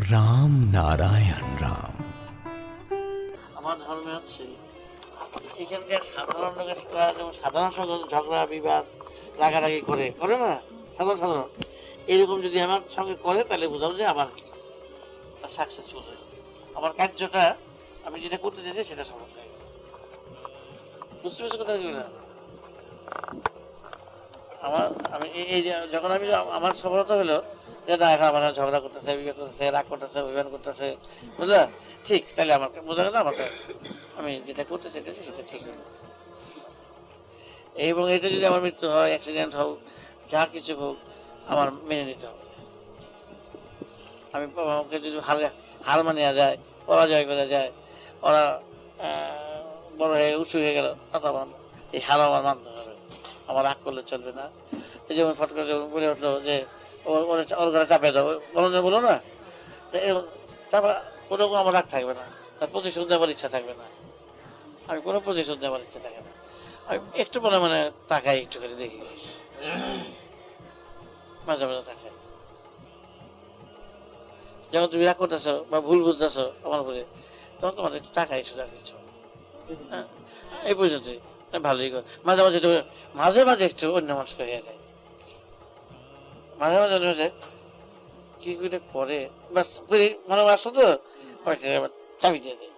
রাম নারায়ণ রাম। আমার ধর্মে হচ্ছে এখানকার সাধারণ লোকের সাথে যেমন সাধারণ সঙ্গে ঝগড়া বিবাদ রাগারাগি করে না সাধারণ সাধারণ, এরকম যদি আমার সঙ্গে করে তাহলে বুঝাবো যে আমার কি সাকসেসফুল হয়, আমার কার্যটা আমি যেটা করতে চাইছি সেটা সফল হয়। বুঝতে পেরেছো কথা কি না? আমার আমি এই যে যখন আমি আমার সফলতা হলো যে না এখন আমার ঝগড়া করতেছে বিবাদ করতেছে রাগ করতেছে অভিমান করতেছে, বুঝলা? ঠিক, তাহলে আমার বোঝা গেল আমাকে আমি যেটা করতে চাইতেছি সেটা ঠিক হলো। এবং এটা যদি আমার মৃত্যু হয়, অ্যাক্সিডেন্ট হোক, যা কিছু হোক, আমার মেনে নিতে হবে। আমি আমাকে যদি হার মানিয়া যায়, পরাজয় করে যায়, ওরা বড় হয়ে উঁচু হয়ে গেল, তখন এই হার আমার মানতে হবে, আমার রাগ করলে চলবে না। এই যেমন ফট করে যেমন বলে উঠলো যে ওর ঘরে চাপে দাও, বলো না চাপা, কোনো আমার রাগ থাকবে না, তার প্রতিশোধ দেওয়ার ইচ্ছা থাকবে না, আমি কোনো প্রতিশোধ দেওয়ার ইচ্ছা থাকে না। আমি একটু মানে তাকাই, একটু করে দেখি, মাঝে মাঝে তাকাই। যখন তুমি রাগ করতেছো বা ভুল বুঝতেছো আমার উপরে, তখন তোমার একটু তাকাই, শুধু আর কিছু এই পর্যন্তই। ভালোই মাঝে মাঝে মাঝে মাঝে একটু অন্য মানুষ হয়ে যায়, মাঝে মাঝে কি করে বাস মনে আসো তো চাবি দিয়ে দেয়।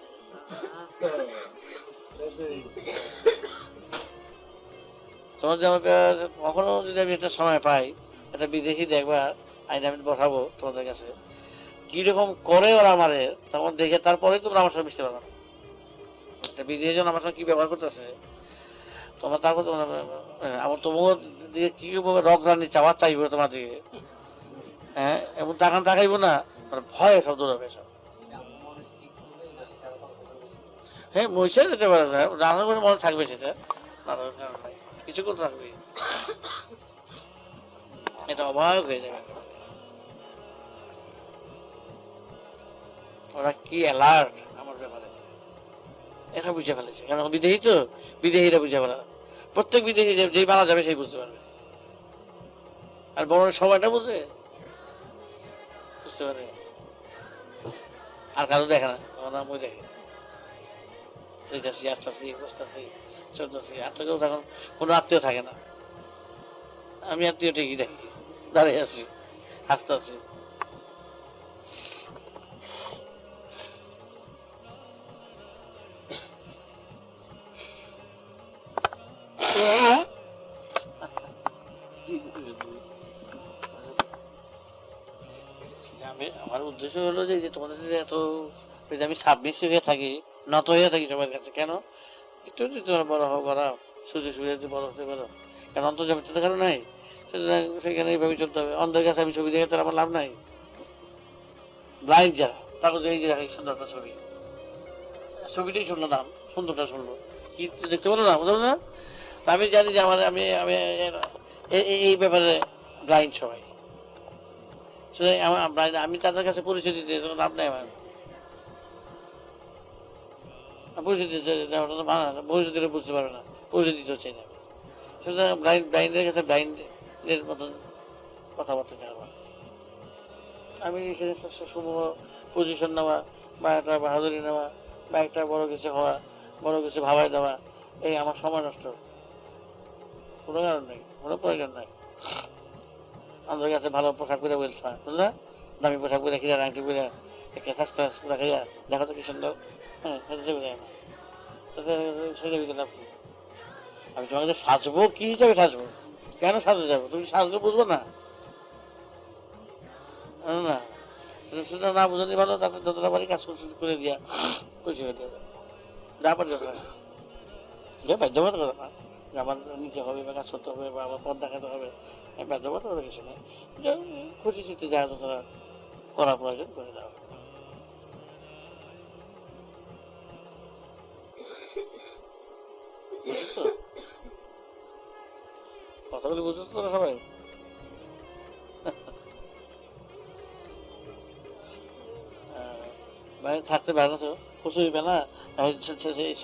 তোমার যে আমাকে কখনো যদি আমি একটা সময় পাই, একটা বিদেশি দেখবা আইন আমি বসাবো তোমাদের কাছে, কিরকম করে ওরা আমারে, তখন দেখে তারপরে তোমরা আমার সঙ্গে মিশতে পারবে না। একটা বিদেশি জন আমার সঙ্গে কি ব্যবহার করতেছে তোমরা, তারপর তোমরা আমার তোমার দিকে কিভাবে রক রানি চাওয়া চাইবো তোমার দিকে, হ্যাঁ, এবং তাকান তাকাইবো না, ভয়ে সব দৌড়াবে সব। হ্যাঁ, মহিষা যেতে পারে না, রান্নার করে মনে থাকবে সেটা, কিছু করে থাকবে, এটা অবাক হয়ে যাবে। ওরা কি অ্যালার্ট আমার ব্যাপারে, এটা বুঝে ফেলেছে, কারণ বিদেশি তো, বিদেশিরা বুঝে ফেলা, প্রত্যেক বিদেশি যেই মারা যাবে সেই বুঝতে পারবে, আর বড় সময়টা বুঝে বুঝতে পারে, আর কারো দেখে না, আমার নাম ওই দেখে যাচ্ছি আসতেছি বসতেছি চলতেছি, আত্মীয় তখন কোনো আত্মীয় থাকে না, আমি আত্মীয় ঠিকই দেখি, দাঁড়িয়ে আছি হাসতে আছি। আমার উদ্দেশ্য হলো যে তোমাদের এত আমি সাবমিসিভ হয়ে থাকি, নত হয়ে থাকি সবার কাছে, কেন একটু যদি তোমরা বড় হও, করা সুযোগ সুবিধা বড় হতে পারো, কারণ অন্তর্জামিত তো কারো নাই, সেখানে এইভাবে চলতে হবে। অন্ধের কাছে আমি ছবি দেখে তার আমার লাভ নাই, ব্লাইন্ড যারা কাগজে এই যে সুন্দর একটা ছবি, ছবিটাই শুনলো নাম, সুন্দরটা শুনলো, কি দেখতে পারো না, বুঝলো না? আমি জানি যে আমার আমি আমি এই ব্যাপারে ব্লাইন্ড সবাই, আমি তাদের কাছে পরিচয় দিতে লাভ নাই, আমার পরিচয় দিতে পরিচয় দিলে বুঝতে পারবে না, পরিচয় দিতে হচ্ছে না, সুতরাং ব্লাইন্ডের কাছে ব্লাইন্ডের মতন কথাবার্তা চাইব। আমি সমূহ পজিশন নেওয়া বা একটা বাহাদুরি নেওয়া বা একটা বড় কিছু হওয়া, বড় কিছু ভাবাই দেওয়া, এই আমার সময় নষ্ট, কোনো কারণ নেই, কোনো প্রয়োজন নাই। আমাদের কাছে ভালো পোশাক করে বলছে বুঝলা, দামি পোশাক করে খিরা আংটি করে একটা ফার্স্ট ক্লাস করে খাইয়া দেখো তো কি সুন্দর, হ্যাঁ সেটা যায় না, সেটা লাভ কি? আমি তোমাকে সাজবো কি হিসাবে সাজবো, কেন সাজতে যাবো, তুমি সাজলে বুঝবো না, না সেটা না বুঝতে ভালো, তাতে যতটা বাড়ি কাজ করে দিয়া খুশি হয়ে যাবে, যা পারে বাধ্যবাধ করে না যে আমার নিতে হবে বা কাজ করতে হবে বা আমার পথ দেখাতে হবে, বাধ্যবাধ করে কিছু নেই, খুশি চিত্তে যা তোরা করা প্রয়োজন করে দেওয়া। কথাগুলি বুঝতে তোরা সবাই? বাইরে থাকতে পারে না তো, খুশি না,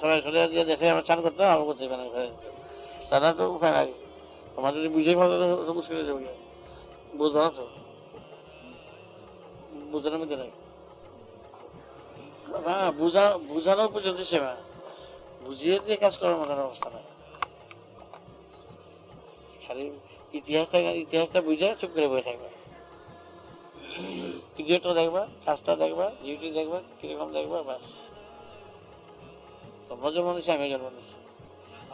সবাই সরে দিয়ে দেখে আমরা চান করতাম, আমার করতে পারে ঘরে, তারা তো উপায় নাই, তোমার যদি বুঝে ভালো মুশকিল হয়ে যাবে, বুঝবো না তো, বুঝানোর মধ্যে নাই। হ্যাঁ, বুঝানো পর্যন্ত সেবা, বুঝিয়ে দিয়ে কাজ করার মতো অবস্থা নাই। খালি ইতিহাসটা বুঝে চুপ করে বসে থাকবে। ভিডিওটা দেখবা, কাজটা দেখবা, ডিউটি দেখবা, কিরকম দেখবা, ব্যাস। তোমরা জন্ম নিচ্ছি, আমি জন্ম নিচ্ছি,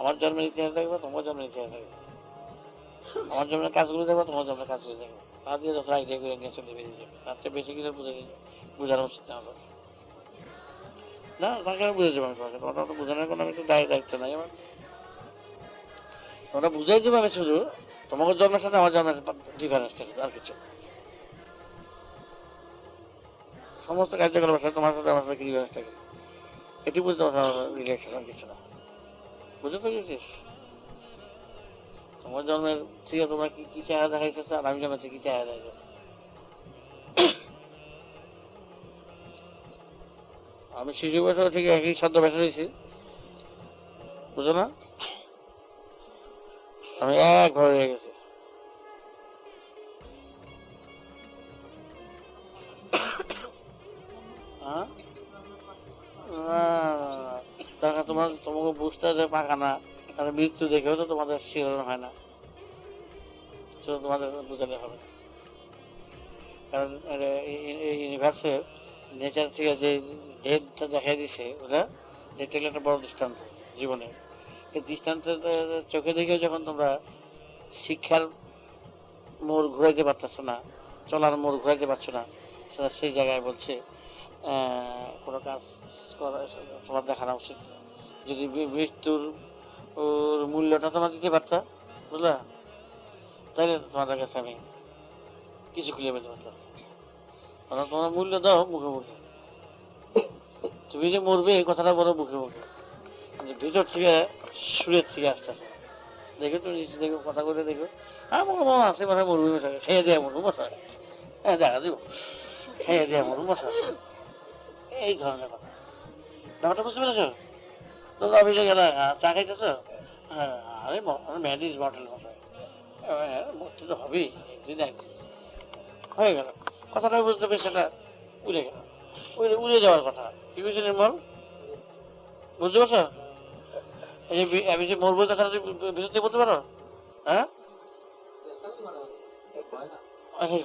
আমার জন্মের ইতিহাস দেখবা, তোমার জন্মের ইতিহাস দেখবা, আমার জন্মের কাজগুলো দেখবা, তোমার জন্মের কাজগুলো দেখবা। তা দিয়ে যত আইডিয়া করে নিয়ে চলে বেরিয়ে যাবে, তার চেয়ে বেশি কিছু বোঝানো উচিত না আমার। না, তাকে আমি বুঝে যাবো, আমি তোমাকে, তোমার তো বোঝানোর কোনো আমি তো দায়িত্ব নাই আমার। তোমরা বুঝাই দেবো আমি শুধু, তোমাকে জন্মের সাথে আমার জন্মের ডিফারেন্স থাকে, আর কিছু। সমস্ত কার্যকলাপ সাথে তোমার সাথে আমার সাথে কি ডিফারেন্স থাকে, এটি বুঝতে পারছো আমার রিলেশন, আর কিছু না। বুঝে তো গেছিস? তোমার জন্মের থেকে তোমরা কি কি চেহারা দেখাইছে, আর আমি জন্মের থেকে কি চেহারা দেখাইছে। আমি শিশু বয়সে ঠিক একই শব্দ বেসা রয়েছি, বুঝো না? আমি একভাবে রয়ে গেছি। হ্যাঁ, তোমাকে বুঝতে হবে পাকা না, কারণ মৃত্যু দেখেও তো তোমাদের শিহরণ হয় না, তোমাদের বোঝালে হবে। কারণ ইউনিভার্সের নেচার থেকে যে ডেটটা দেখা দিছে, ওটা ডেটটা একটা বড় দৃষ্টান্ত জীবনে। এই দৃষ্টান্তের চোখে দেখেও যখন তোমরা শিক্ষার মোড় ঘুরাইতে পারতেছ না, চলার মোড় ঘুরাইতে পারছো না, সেটা সেই জায়গায় বলছে কোনো কাজ করা তোমার দেখানো উচিত। যদি মৃত্যুর মূল্যটা তোমরা দিতে পারতা, বুঝলা, তাহলে তোমাদের কাছে আমি কিছু খুলে পেতে পারতাম। তোমরা মূল্য দাও মুখে মুখে, তুমি যে মরবে এই কথাটা বলো মুখে মুখে, ভিতর থেকে সুরের থেকে আসতেছে। দেখো তুমি দেখো, কথা করে দেখো, হ্যাঁ মনে আছে মানে মরবি মশাই, খেয়ে দেয়া মরবো মশাই, হ্যাঁ দেখা দিব, খেয়ে দেয়া মরবো মশাই, এই ধরনের কথা। ব্যাপারটা বুঝতে পেরেছো? তোমরা অফিসে গেলে চা খাইতেছ, হ্যাঁ আরে ম্যাডিস বটল মশাই, মরতে তো হবেই, একদিন একদিন হয়ে গেল। কথাটা বুঝতে পেরে সেটা উড়ে গেল, উড়ে যাওয়ার কথা। কি বুঝছি নির্মল, বুঝতে পারছো? এই যে আমি যে মরবো কথাটা ভিতর থেকে বলতে পারো, হ্যাঁ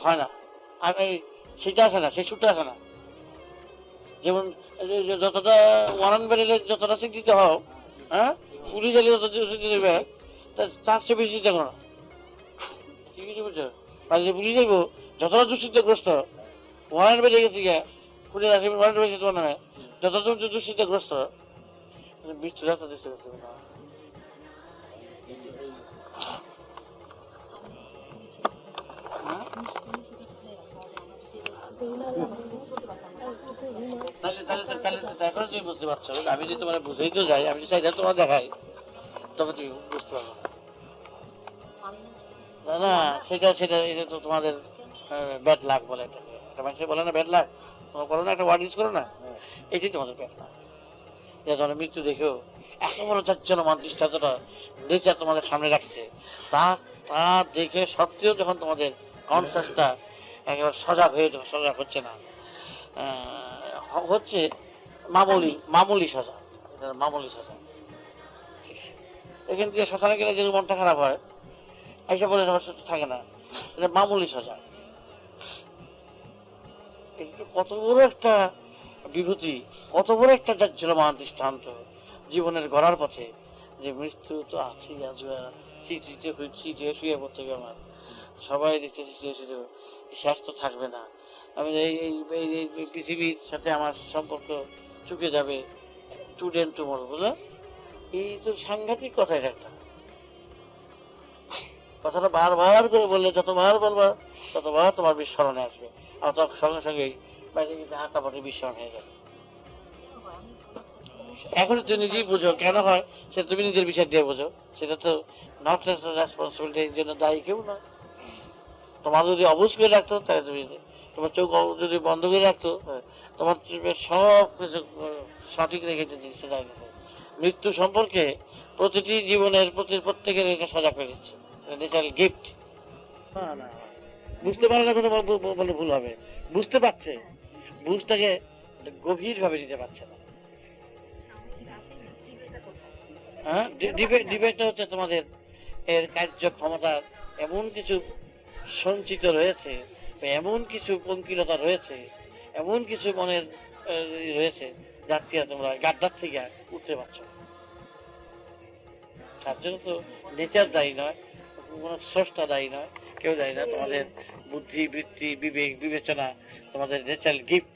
হয় না, আর সেটা আসে না, সেই সুরটা আসে না। যেমন যতটা ওয়ারান বেরিলে যতটা চিন্তিত হও, হ্যাঁ পুলিশ এলে যত চিন্তিত দেবে, তার চেয়ে বেশি চিন্তা করো। কি কিছু বুঝছো? পুলিশ যাইব যতটা দুশ্চিন্তাগ্রস্ত, ওয়ারান বেরিয়ে গেছি গিয়া, পুলিশ আসবে ওয়ারান বেরিয়েছে তোমার নামে, যতটা দুশ্চিন্তাগ্রস্ত, মৃত্যু রাস্তা দেখতে গেছে না। এখন তুমি বুঝতে পারছো, আমি যদি তোমার বুঝাইতেও যাই, আমি যদি চাইলে তোমার দেখাই, তবে তুমি বুঝতে পারবো না। না সেটা এটা তো তোমাদের ব্যাড লাক বলে, একটা মানুষের বলে না ব্যাড লাক, তোমরা বলো না, একটা ওয়ার্ড ইউজ করো না, এটাই তোমাদের ব্যাড লাক। তোমার মৃত্যু দেখেও এত বড় জাজ্জলমান দৃষ্টান্তটা নেচার তোমাদের সামনে রাখছে, তা তা দেখে সত্ত্বেও যখন তোমাদের কনসাসটা একেবারে সজাগ হচ্ছে না, হচ্ছে মামুলি সাজা, মামুলি সাজা। এখান থেকে শ্মশানে গেলে যদি মনটা খারাপ হয়, এইসব বলে থাকে না, এটা মামুলি সাজা। কত বড় একটা বিভূতি, কত বড় একটা জাজ্জলমান দৃষ্টান্ত জীবনের গড়ার পথে, যে মৃত্যু তো আছেই, আসবে, চিঠিয়ে শুয়ে পড়তে হবে আমার, সবাই দেখতেছি শেষ তো থাকবে না, আমি এই পৃথিবীর সাথে আমার সম্পর্ক চুকে যাবে, স্টুডেন্ট টুমরো, বুঝলে? এই তো সাংঘাতিক কথা, এটা একটা কথাটা বারবার করে বললে, যতবার বলবা ততবার তোমার বিস্মরণে আসবে, আর তখন সঙ্গে সঙ্গেই বাইরে কিন্তু হাঁটা পথে বিস্মরণ হয়ে যাবে। এখন তুমি নিজেই বুঝো কেন হয়, সে তুমি নিজের বিষয় দিয়ে বোঝো, সেটা তো নট রেসপন্সিবিলিটি, এর জন্য দায়ী কেউ না। তোমার যদি অবুঝ করে রাখতো, তাহলে তুমি, তোমার চোখ যদি বন্ধ করে রাখতো, তোমার সব কিছু সঠিক রেখে সেটা মৃত্যু সম্পর্কে প্রতিটি জীবনের প্রত্যেকের এটা সজাগ করে দিচ্ছে, ন্যাচারাল গিফট। বুঝতে পারে না কথা বলে ভুল হবে, বুঝতে পারছে, বুঝটাকে গভীরভাবে নিতে পারছে না। হ্যাঁ, ডিবেটটা হচ্ছে তোমাদের এর কার্যক্ষমতার এমন কিছু সঞ্চিত রয়েছে, এমন কিছু পঙ্কিলতা রয়েছে, এমন কিছু মনের রয়েছে, যার থেকে তোমরা গাড্ডার থেকে উঠতে পারছো। তার জন্য তো নেচার দায়ী নয়, কোন স্রষ্টা দায়ী নয়, কেউ দায়ী না। তোমাদের বুদ্ধি, বৃত্তি, বিবেক, বিবেচনা, তোমাদের ন্যাচারাল গিফট,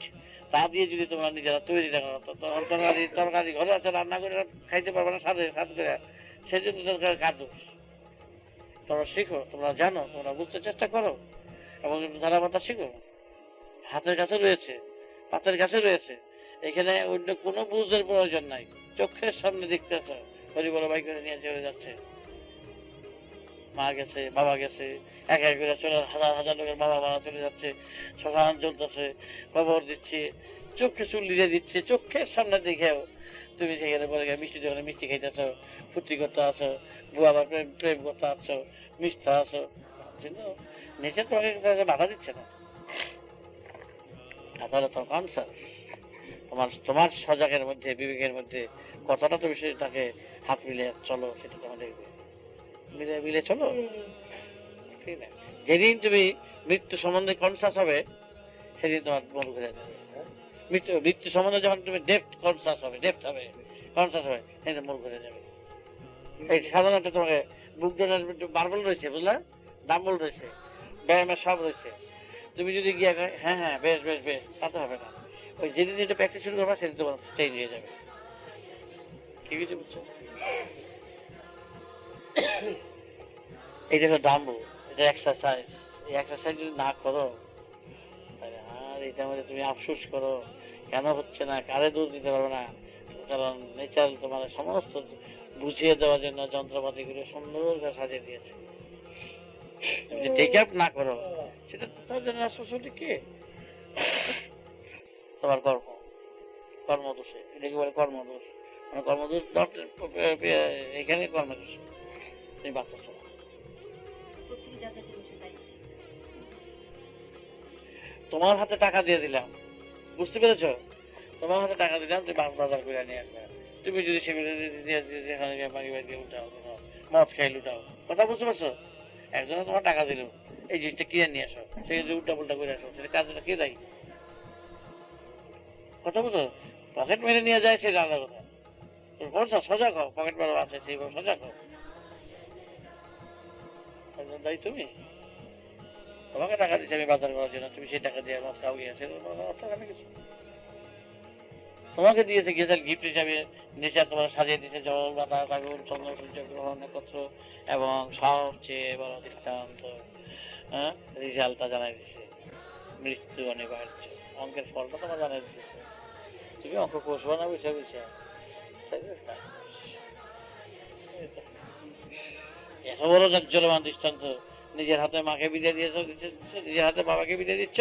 তা দিয়ে যদি তোমরা নিজেরা তৈরি না করো, তখন তরকারি ঘরে আছে, রান্না করে খাইতে পারবে না সাথে করে, সেই জন্য দরকার কাজ। তোমরা শিখো, তোমরা জানো, তোমরা বুঝতে চেষ্টা করো এবং ধারাবাধা শিখো। হাতের কাছে রয়েছে, পাতের কাছে রয়েছে, এখানে অন্য কোনো বুঝের প্রয়োজন নাই। চোখের সামনে দেখতেছ হরি বড় বাইক করে নিয়ে চলে যাচ্ছে, মা গেছে, বাবা গেছে, এক এক করে চলে হাজার হাজার লোকের বাবা মারা চলে যাচ্ছে, শ্মশান চলতেছে, খবর দিচ্ছে, চোখে চুল দিয়ে দিচ্ছে, চোখের সামনে দেখেও তুমি সেখানে বলে গিয়ে মিষ্টি দোকানে মিষ্টি খাইতেছ, ফুর্তি করতে আছো, বুয়া বা প্রেম প্রেম করতে আসছো, মিশতে আছো। নেচার তোমাকে বাধা দিচ্ছে না। তাহলে তোমার কনসাস, তোমার সজাগের মধ্যে, বিবেকের মধ্যে কতটা তুমি সেটাকে হাত মিলে চলো, সেটা তোমার দেখবে। মিলে মিলে চলো, ঠিক না? যেদিন তুমি মৃত্যু সম্বন্ধে কনসাস হবে, সেদিন তোমার মন ঘুরে যাবে। মৃত্যু সম্বন্ধে যখন তুমি ডেপথ কনসাস হবে, কনসাস হবে, সেদিন মন ঘুরে যাবে। এই সাধারণত তোমাকে বুক ডোনার মার্বল রয়েছে, বুঝলা, ডাম্বল রয়েছে, ব্যায়ামের সব রয়েছে। তুমি যদি গিয়ে হ্যাঁ হ্যাঁ বেশ বেশ বেশ, তাতে হবে না। ওই যেদিন যেটা প্র্যাকটিস শুরু করবা, সেদিন তোমার চেঞ্জ হয়ে যাবে। ঠিক আছে, বুঝছো? এইটা হলো ডাম্বল, এটা এক্সারসাইজ। এই এক্সারসাইজ যদি না করো, তাহলে আর এটার মধ্যে তুমি আফসোস করো কেন হচ্ছে না, কারে দোষ দিতে পারবে না। কারণ নেচার তোমার সমস্ত বুঝিয়ে দেওয়ার জন্য যন্ত্রপাতিগুলো সুন্দর করে সাজিয়ে দিয়েছে। তুমি টেক আপ না করো, সেটা তার জন্য আসলে কে? তোমার কর্মদোষে, এটাকে বলে কর্মদোষ। মানে কর্মদোষ এখানে কর্মদোষ, তুমি বাঁচতেছ না। তোমার হাতে টাকা দিয়ে দিলাম, বুঝতে পেরেছ? তোমার হাতে টাকা দিলাম, তুমি বাজার করে নিয়ে আসবে। তুমি যদি সেগুলো উঠাও, মদ খাই লুটাও, কথা বুঝতে পারছো? একজনে তোমার টাকা দিল, এই জিনিসটা কিনে নিয়ে আসো, সে যদি উল্টা পুল্টা করে আসো, সেটা কাজটা কে দেয়? কথা বুঝো? পকেট মেরে নিয়ে যায়, সেটা আলাদা কথা। তুমি বলছো সজাগ হও, পকেট মারো আছে, সেইভাবে সজাগ হও। দায়ী তুমি। তোমাকে টাকা দিচ্ছে আমি বাজার করার জন্য, তুমি সেই টাকা দিয়ে মদ খাও গিয়েছে, কিছু তোমাকে দিয়েছে গিয়েছে গিফট হিসাবে। নেশা তোমার সাজিয়ে দিয়েছে জল, বাতাস, আগুন, চন্দ্র, সূর্য, গ্রহ, নক্ষত্র এবং সবচেয়ে বড় দৃষ্টান্ত, হ্যাঁ, রেজাল্টটা জানাই দিচ্ছে, মৃত্যু অনিবার্য। অঙ্কের ফলটা তোমার জানাই দিচ্ছে। তুমি অঙ্ক কষবো না বুঝে বুঝে, এত বড় জাজ্জলমান দৃষ্টান্ত। নিজের হাতে মাকে বিদায় দিয়েছ, নিজের হাতে বাবাকে বিদায় দিচ্ছ,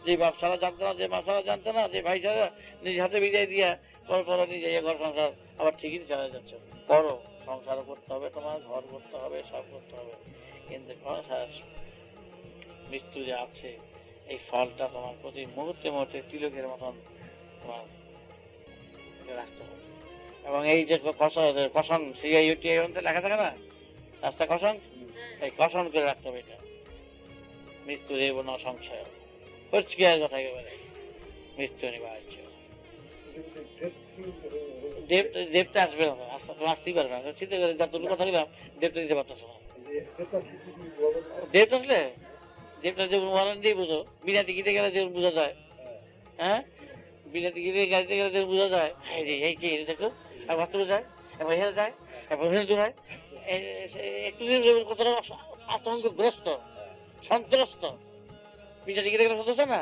যে বাপ ছাড়া জানতো না, যে মা ছাড়া জানতো না, যে ভাই ছাড়া, নিজের হাতে বিদায় দিয়া পর নিজে ঘর সংসার আবার ঠিকই চালিয়ে যাচ্ছ। করো, সংসারও করতে হবে, তোমার ঘর করতে হবে, সব করতে হবে, কিন্তু মৃত্যু যে আছে, এই ফলটা তোমার প্রতি মুহূর্তে মুহূর্তে তিলকের মতন তোমার রাখতে হবে। এবং এই যে কষণ সিআইউটি লেখা থাকে না, রাস্তা কষণ, এই কষণ করে রাখতে হবে। এটা মৃত্যু দেব না সংশয়, পরিষ্কার কথা একেবারে, মৃত্যু অনিবার্য। দেবটা আসবে না, আসতেই পারবে না। চিন্তা করে যতটুকু কথা বললাম, দেবটা দিতে পারতেছ না। দেবটা আসলে দেবটা যে উদাহরণ দিয়ে বুঝো, বিনা টিকিটে গেলে যে বোঝা যায়, হ্যাঁ, বিনা টিকিটে গাড়িতে গেলে যে বোঝা যায়, এই কি দেখো, আর বাস্তবে যায়, এবার হেরে যায়, এবার হেরে হয়, একটু কতটা আতঙ্কগ্রস্ত, সন্ত্রস্ত। বিনা টিকিটে গেলে সন্ত্রস্ত না,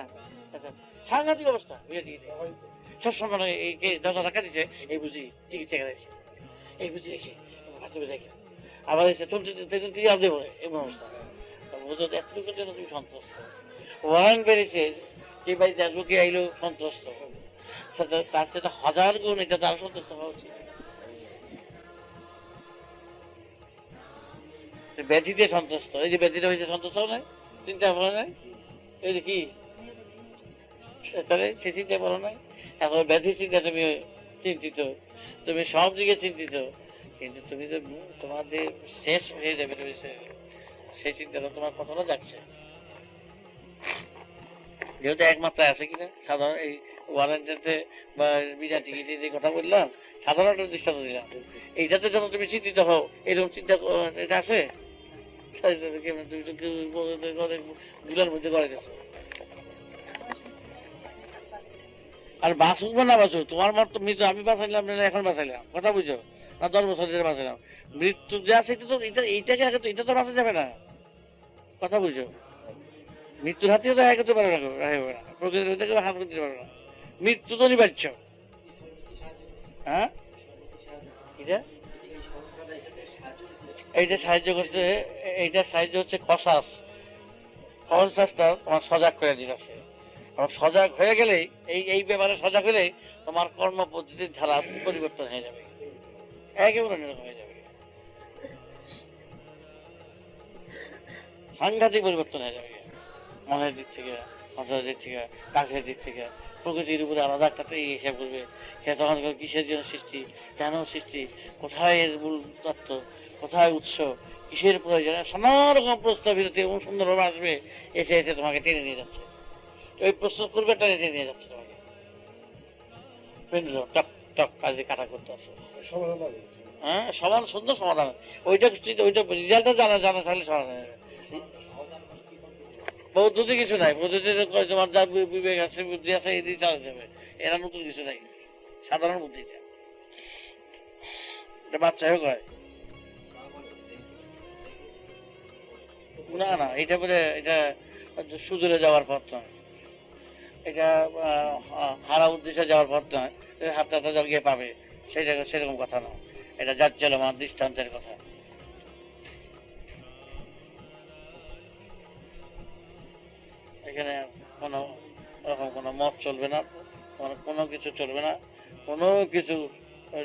সাংঘাতিক অবস্থা। বিনা টিকিটে সবসময় দরজা ধাক্কা দিচ্ছে, এই বুঝি টিকিট চেকে দিচ্ছে, এই বুঝি দেখি বাস্তবে দেখে, আবার এসে চলতে টিকিট আপ দেবো, এমন অবস্থা। বুঝো এতটুকুর জন্য তুমি সন্ত্রস্ত। ওয়ারেন্ট বেরিয়েছে, কে বাড়িতে আসবো, কে আইলো, সন্ত্রস্ত। তার সেটা 1000 গুণ এটা তার সন্তুষ্ট হওয়া উচিত। ব্যাধিতে সন্তুষ্ট, এই যে ব্যাধিটা হয়েছে সন্তুষ্ট নাই, চিন্তা ভালো নাই, এই যে কি তাহলে সে চিন্তা ভালো নাই, এখন ব্যাধি চিন্তা তুমি চিন্তিত, তুমি সব দিকে চিন্তিত, কিন্তু তুমি তো তোমার যে শেষ হয়ে যাবে তুমি সেই চিন্তাটা তোমার কতটা যাচ্ছে। যেহেতু একমাত্র আছে কিনা সাধারণ এই ওয়ারেন্টিতে বা বিনা টিকিটে যে কথা বললাম, সাধারণ একটা দৃষ্টান্ত দিলাম, এইটাতে যখন তুমি চিন্তিত হও, এরকম চিন্তা এটা আছে তুমি তো দুলার মধ্যে করে গেছো। আর বাঁচুক বা না বাঁচুক, তোমার মতো মৃত্যু আমি বাঁচাইলাম না এখন বাঁচাইলাম, কথা বুঝো না, 10 বছর ধরে বাঁচাইলাম, মৃত্যু যে আছে এটা তো এইটাকে আগে তো এটা তো বাঁচা যাবে না, কথা বুঝো। মৃত্যুর হাতেও তো হাত করতে পারবে না, প্রকৃতির হাতে কেউ হাত করতে পারবে না, মৃত্যু তো অনিবার্য। হ্যাঁ, এটা এইটা সাহায্য করছে, এইটা সাহায্য হচ্ছে কনসাসটা তোমার সজাগ করে দিতেছে। সজাগ হয়ে গেলেই এই ব্যাপারে সজাগ হলেই তোমার কর্ম পদ্ধতির ধারা পরিবর্তন হয়ে যাবে, একেবারে অন্যরকম হয়ে যাবে, সাংঘাতিক পরিবর্তন হয়ে যাবে, মনের দিক থেকে, মাথার দিক থেকে, কাঠের দিক থেকে, প্রকৃতির উপরে আলাদা একটা হিসাব করবে। সে তখন কিসের জন্য সৃষ্টি, কেন সৃষ্টি, কোথায় এর মূল তত্ত্ব, কোথায় উৎস, কিসের প্রয়োজন, নানা রকম প্রস্তাবিত এমন সুন্দরভাবে আসবে, এসে এসে তোমাকে টেনে নিয়ে যাচ্ছে। ওই প্রস্তুত করবে টেনে নিয়ে যাচ্ছে তোমাকে, টক টক কাজে কাটা করতে আসে। হ্যাঁ, সমান সুন্দর সমাধান, ওইটা ওইটা রেজাল্টটা জানা জানা থাকলে সমাধান হবে। পদ্ধতি কিছু নাই, পদ্ধতিতে তোমার যা বিবেক আছে, বুদ্ধি আছে, এই দিয়ে চালা যাবে, এরা নতুন কিছু নাই, সাধারণ বুদ্ধিটা, এটা বাচ্চা হোক হয় না, না এটা বলে এটা সুদূরে যাওয়ার পথ নয়, এটা হারা উদ্দেশ্যে যাওয়ার পথ নয়, হাতে হাতে জল পাবে সেটা সেরকম কথা নয়, এটা যার চলমান দৃষ্টান্তের কথা। এখানে কোনো রকম কোনো মত চলবে না, কোনো কিছু চলবে না, কোনো কিছু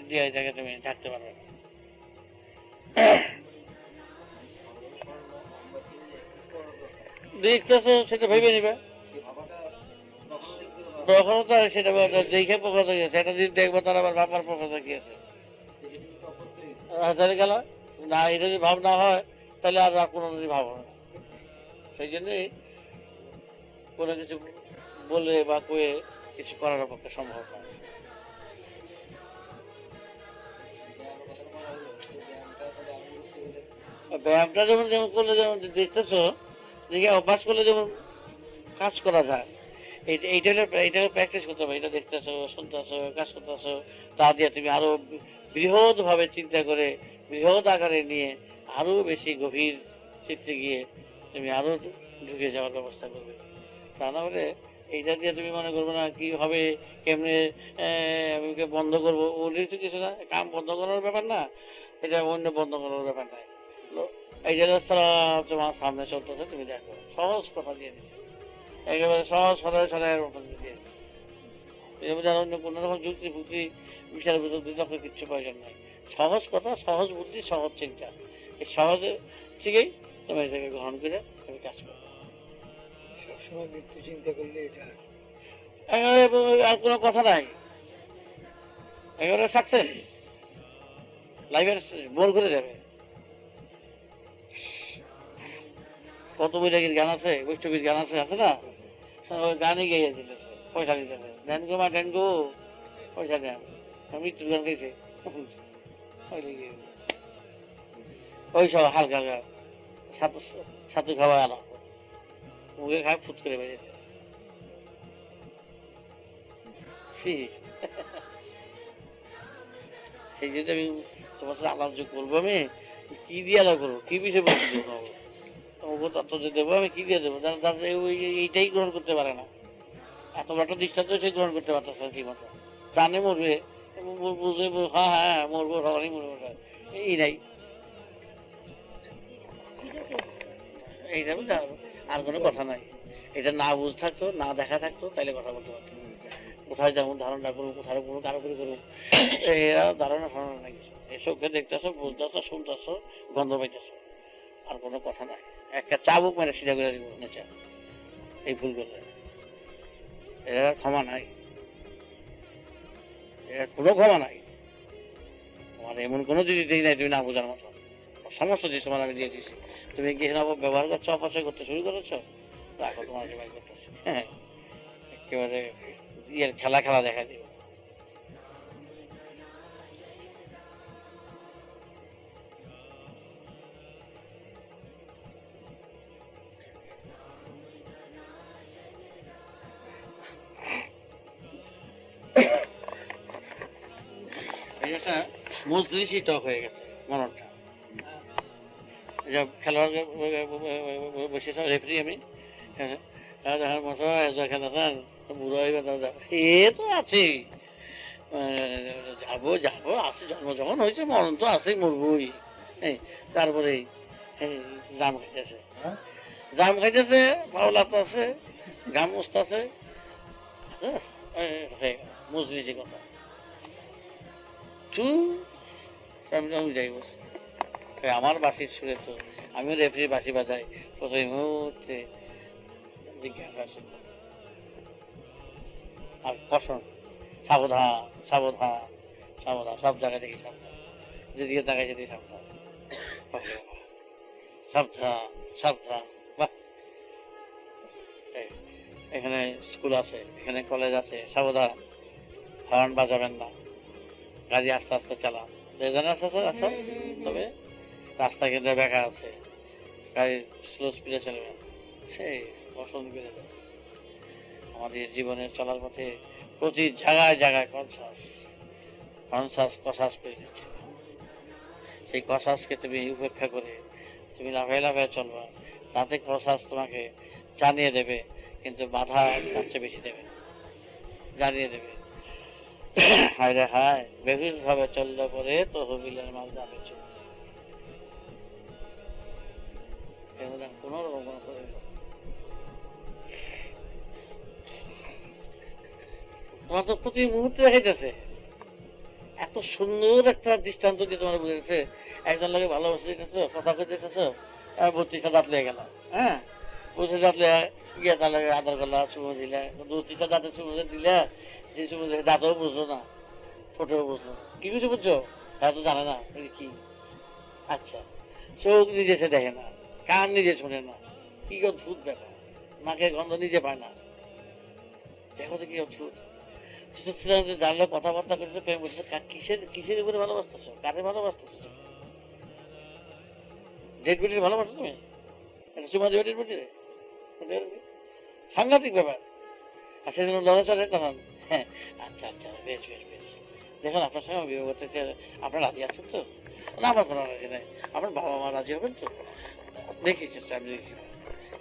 দিয়ে এটাকে তুমি থাকতে পারবে না। দেখতেছো সেটা ভেবে নিবে, তখনও তো সেটা দেখে প্রকৃত গেছে, এটা যদি দেখবো তার আবার ভাববার প্রকৃত কি আছে, তাহলে গেল না, এটা যদি ভাব না হয় তাহলে আর কোনো যদি ভাব হয় না। সেই জন্যই কোনো কিছু বলে বা কয়ে কিছু করার পক্ষে সম্ভব নয়। ব্যায়ামটা যেমন যেমন করলে যেমন দেখতেছো, দেখে অভ্যাস করলে যেমন কাজ করা যায়, এইটাকে প্র্যাকটিস করতে হবে, এটা দেখতেছো, শুনতেছো, কাজ করতেছো, তা দিয়ে তুমি আরো বৃহৎ ভাবে চিন্তা করে, বৃহৎ আকারে নিয়ে আরো বেশি গভীর চিত্তে গিয়ে তুমি আরো ঢুকে যাওয়ার ব্যবস্থা করবে। তা না হলে এইটা দিয়ে তুমি মনে করবো না কি হবে, কেমনে আমি বন্ধ করবো, ওদের তো কিছু না, কাম বন্ধ করার ব্যাপার না, এটা অন্য বন্ধ করার ব্যাপার নাই, এই যে তোমার সামনে চলতেছে, তুমি দেখো সহজ কথা দিয়ে দিচ্ছে, একেবারে সহজ সদায় সদায়ের মতন দিয়ে দিচ্ছে, অন্য কোনো রকম যুক্তি ফুক্তি বিচারের ভিতর দিতে কিচ্ছু প্রয়োজন নাই, সহজ কথা, সহজ বুদ্ধি, সহজ চিন্তা, এই সহজে ঠিকই তুমি এটাকে গ্রহণ করে তুমি কাজ করো। সবসময় মৃত্যু চিন্তা করলে এটা আর কোনো কথা নাই, একেবারে সাকসেস, লাইফের বোর করে যাবে। কত বৈরাগীর গান আছে, বৈষ্ণবীর গান আছে, আছে না, ওই গানই গেয়ে দিতেছে, পয়সা দিতেছে, দেন গো মা দেন গো, পয়সা দেন, মৃত্যুর গান গেছে, ওই সব হালকা ছাতু খাওয়া আনা, মুখে খায় ফুট করে বেরিয়েছে, সেই জন্য আমি তোমার সাথে আলাপ যোগ করবো, আমি কি দিয়ে আলাপ করবো, কি বিষয়ে বলতে দেবো, তোমাকে তত্ত্ব যে দেবো আমি কি দিয়ে দেবো, এইটাই গ্রহণ করতে পারে না, এত বড় দৃষ্টান্ত সে গ্রহণ করতে পারতেছে ঠিক মতো, জানে মরবে, বুঝে হ্যাঁ হ্যাঁ মরবো, সবারই মরবো, এই নাই, এইটা বুঝতে আর কোনো কথা নাই, এটা না বুঝ থাকতো, না দেখা থাকতো, তাইলে কথা বলতে পারতো, কোথায় যেমন ধারণা করবো, কোথায় কোনো কারো করে করবো, এরা ধারণা ধারণা নাই, এসবকে দেখতেছো, বুঝতেছো, শুনতেছো, গন্ধ পাইতেছো, আর কোনো কথা নাই, একটা চাবুক মেরে সিধা করে দিব নেচা, এই ভুল করলে এরা ক্ষমা নাই। এর কোনো ক্ষমা নাই। তোমার এমন কোনো জিনিস দিই নাই তুমি না বোঝার মতো, সমস্ত জিনিস তোমার আমি দিয়ে দিয়েছি। তুমি কি ব্যবহার করছো, অপচয় করতে শুরু করেছো, রাখো তোমার ব্যবহার করতেছো। হ্যাঁ, একেবারে ইয়ের খেলা খেলা দেখা দিও। এই একটা মজলিসই টক হয়ে গেছে মরণটা। খেলোয়াড় বসে রেফারি আমি দেখার মতো খেলাতেন বুড়ো হইবে, এ তো আছেই, যাবো যাবো আছে, জন্ম যখন হয়েছে মরণ তো আছে, মরবই। তারপরে জাম খাইতেছে, জাম খাইতেছে, পাওলাত আছে, ঘাম মুছতেছে, মজলিসি কথা আমি যাই বলছি। আমার বাঁশির সুরে তো আমিও রেফারি বাঁশি বাজাই, প্রথম মুহূর্তে জিজ্ঞাসা আছে আর কষণ, সাবধান সাবধান সাবধান, সব জায়গায় দেখি সাবধান, যেদিকে তাকাই সেদিকে সাবধান, সাবধান সাবধান। বাহ, এখানে স্কুল আছে, এখানে কলেজ আছে, সাবধান, হর্ন বাজাবেন না, গাড়ি আস্তে আস্তে চালান, আস্তে আস্তে আস্তে, তবে রাস্তা কেন্দ্রে বেকা আছে, গাড়ি স্লো স্পিডে চলবে, সেই পছন্দ করে দেবে। আমাদের জীবনের চলার পথে প্রতি জায়গায় জায়গায় কনসাস কসাস করে দিচ্ছে। সেই কসাসকে তুমি উপেক্ষা করে তুমি লাফায় লাফায় চলবা, তাতে কসাস তোমাকে জানিয়ে দেবে, কিন্তু বাধা তার চেয়ে বেশি দেবে, জানিয়ে দেবে। হায় রে হায়, বেহুশ ভাবে চললে পরে তো হবিলের মাল যাবে কোন রকম কোনো করে। তোমার তো প্রতি মুহূর্তে দেখাইতেছে, এত সুন্দর একটা দৃষ্টান্ত দিয়ে তোমার বুঝেছে। একজন লোকে ভালোবাসে দিতেছো, কথা কই দিতেছো, 32টা দাঁত লেগে গেল, হ্যাঁ 32 দাঁত গিয়ে তাহলে আদর করলা, চুমো দিলে, 32টা দাঁতে চুমো দিলে, যে চুমো দিলে দাঁতও বুঝলো না, ছোটও বুঝলো না, কি কিছু বুঝছো, হ্যাঁ তো জানে না কি। আচ্ছা, চোখ নিজে সে দেখে না, কান নিজে শোনে না, কি অদ্ভুত ব্যাপার, নাকে গন্ধ নিজে পায় না, দেখো তো কি অদ্ভুত। জানলে কথাবার্তা করছে, প্রেম করছে, কিসের কিসের উপরে ভালোবাসতেছো, কারে ভালোবাসতেছো, ডেড বডির ভালোবাসো তুমি, চুমা দেবে ডেড বডিরে, সাংঘাতিক ব্যাপার। আর সেজন্য লড়ে চলে তখন, হ্যাঁ আচ্ছা আচ্ছা বেশ বেশ বেশ, দেখুন আপনার সঙ্গে বিবাহ করতে আপনার রাজি আছেন তো, না আমার কোনো রাজি নেই, আপনার বাবা মা রাজি হবেন তো, দেখি চেষ্টা আমি দেখি।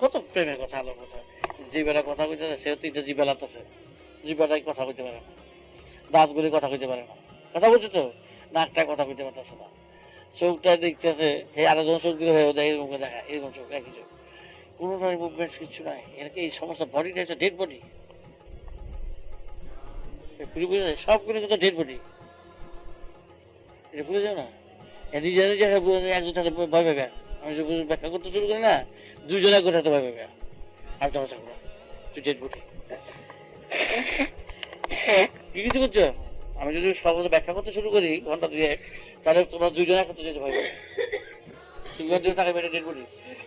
কত প্রেমের কথা, আলো কথা, জিবেলা কথা কইতে সেও তিনটা জিবে লাগতেছে, জিবাটাই কথা কইতে পারে না, দাঁতগুলি কথা কইতে পারে না, কথা বলছে তো, নাকটা কথা কইতে পারতেছে না, চোখটা দেখতেছে এই আরেকজন চোখ দিলে হয়ে যায়, এরকম দেখা, এরকম চোখ, একই চোখ, কোনোটাই মুভমেন্টস কিছু নাই, এরকম এই সমস্ত বডিটা হচ্ছে ডেড বডি, সবগুলো কিন্তু ডেড বডি, এটা ভুলে যাও না। নিজে নিজে একজন সাথে ভয় পাবে, আমি যে ব্যাখ্যা করতে শুরু করি না, দুজনে একজন সাথে ভয় পাবে, আর তোমার থাকবো তুই ডেড বডি, কি কিছু করছো, আমি যদি সর্বত ব্যাখ্যা করতে শুরু করি ঘন্টা 2-1, তাহলে তোমরা দুজনে একসাথে যেতে ভয় পাবে, সিঙ্গল দিয়ে থাকবে ডেড বডি।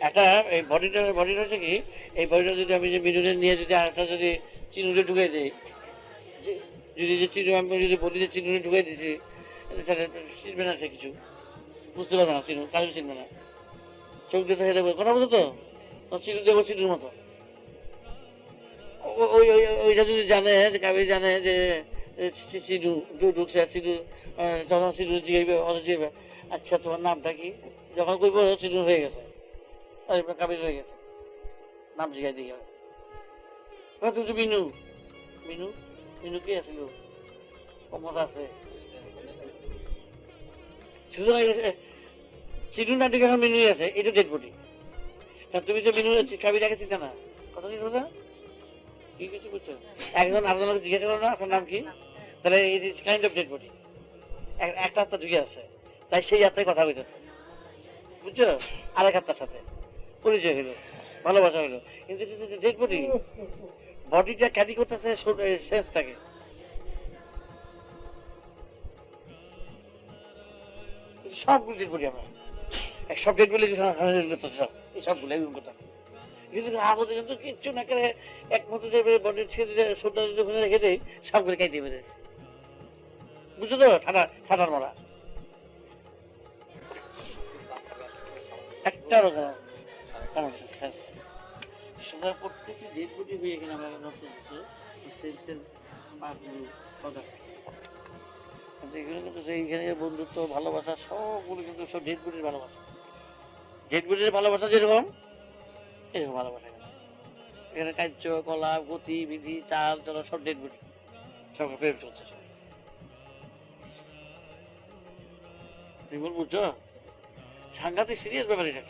একটা এই বডিটা হচ্ছে কি, এই বডিটা যদি আমি যে মিডুলে নিয়ে যদি আরেকটা যদি চিনুরে ঢুকে দিই, যদি যে চিনু আমি যদি বলি যে চিনুরে ঢুকে দিয়েছি, তাহলে চিনবে না, সে কিছু বুঝতে পারবে না, চিনু কাজু চিনবে না, চোখ দিয়ে হেঁটে কথা বলতো তো, চিনু দেবো চিনুর মতো, ওইটা যদি জানে, কাবি জানে যে চিনু ঢুকছে, চিনু তখন চিনু জিগাইবে, জিগাইবে আচ্ছা তোমার নামটা কি, যখন কইব চিনু হয়ে গেছে, কাবিজ হয়ে গেছে, নাম জিগাই দিয়ে গেল, তুমি তো মিনু, মিনু মিনু কে আছিল, কমত আছে, চিনু না দিকে এখন মিনুই আছে, এটা ডেড বডি। তুমি যে মিনু কাবি রেখেছি না, কথা কি বলছো, কি কিছু বুঝছো, একজন আপনাকে জিজ্ঞাসা করো না আপনার নাম কি, তাহলে it is kind of dead body, একটা হাতটা ঢুকে আছে, তাই সেই হাতটাই কথা বলতেছে, বুঝছো, আরেক হাতটার সাথে পরিচয় হইলো, ভালোবাসা হইলো, কিন্তু ডেড বডি, বডিটা ক্যারি করতেছে সেন্সটাকে, সবগুলো ডেট বডি আমরা সব ডেট বলে কিছু সব এই সবগুলো এগুলো কথা কিন্তু আমাদের কিন্তু কিচ্ছু না করে এক মতো যে বডি ছেড়ে সদ্যা যখন রেখে দেয় সবগুলো খাইতে পেরেছে বুঝছো তো ঠান্ডার মারা একটা রকম প্রত্যেকটি ডেট বডি হয়ে এখানে আমরা নতুন এখানে কিন্তু সেইখানে বন্ধুত্ব ভালোবাসা সবগুলো কিন্তু সব ডেট বডির ভালোবাসা ডেট বডির ভালোবাসা যেরকম এরকম ভালোবাসা এখানে কার্য কলা গতি বিধি চাল চলা সব ডেট বডি সব প্রেম চলছে বুঝছো সাংঘাতিক সিরিয়াস ব্যাপার এটা